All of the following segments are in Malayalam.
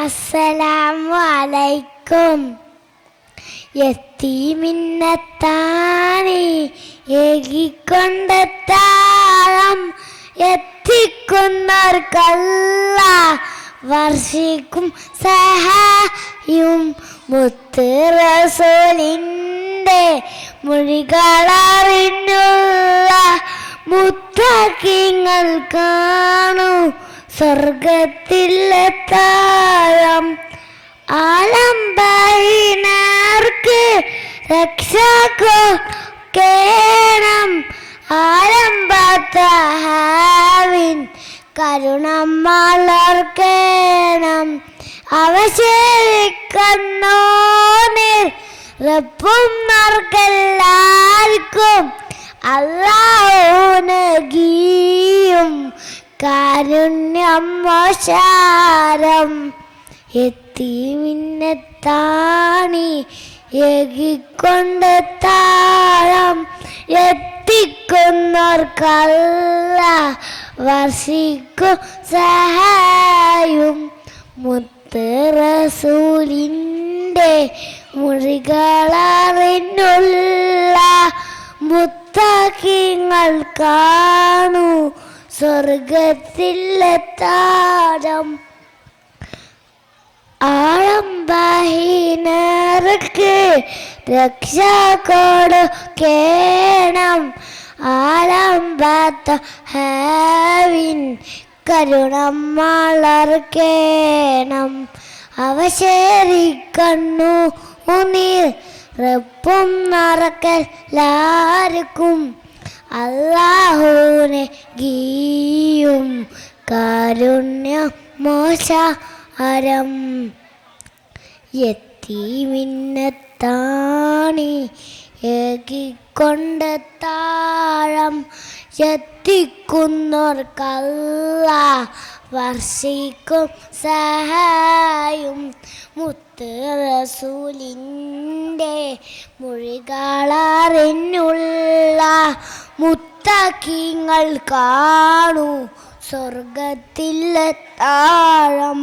അസ്സലാമു അലൈക്കും. യത്തീമിന്നത്താണി ഏകിക്കൊണ്ടെത്താളം എത്തിക്കുന്നവർക്കല്ല വർഷിക്കും സഹായും മുത്ത് റസൂലിൻ്റെ മൊഴികളറിഞ്ഞുള്ള മുത്തക്കിങ്ങൾ കാണൂ സ്വർഗത്തിലെത്താഴം. ആലംബഹീനർക്ക് രക്ഷകേണം ആലംബത്തഹാവിൻ കരുണം വളർക്കേണം. അവശേഷിക്കുന്നോനിൽ റബ്ബും നർക്കെല്ലാവർക്കും അല്ലാഹുനഗിയും കാരുണ്യം മോശാരം. യത്തീമിന്നത്താണി ഏകിക്കൊണ്ടെത്താഴം എത്തിക്കുന്നവർക്കല്ല വർഷിക്കും സഹായും മുത്ത് റസൂലിൻ്റെ മൊഴികളറിഞ്ഞുള്ള മുത്തക്കിങ്ങൾ കാണൂ സ്വർഗത്തിലെത്താഴം. ആലംബഹീനർക്ക് രക്ഷ കൊടുക്കേണം ആലംബത്തഹാവിൻ കരുണം വളർക്കേണം. അവശേഷിക്കണ്ണു നീർ റബ്ബും നറക്കെല്ലാവർക്കും അല്ലാഹുവിനെ ഗീയും കാരുണ്യം മോശാരം. യത്തീമിന്നത്താണി ഏകിക്കൊണ്ടെത്താഴം എത്തിക്കുന്നവർക്കല്ല വർഷിക്കും സഹായും മുത്ത് റസൂലിൻ്റെ മൊഴികളറിഞ്ഞുള്ള മുത്തക്കിങ്ങൾ കാണൂ സ്വർഗത്തിലെത്താഴം.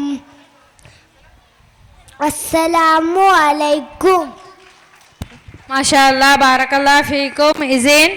അസ്സലാമു അലൈക്കും. മാഷാ അല്ലാ, ബാറക്കല്ലാഹു ഫീക്കും. ഇസൈൻ.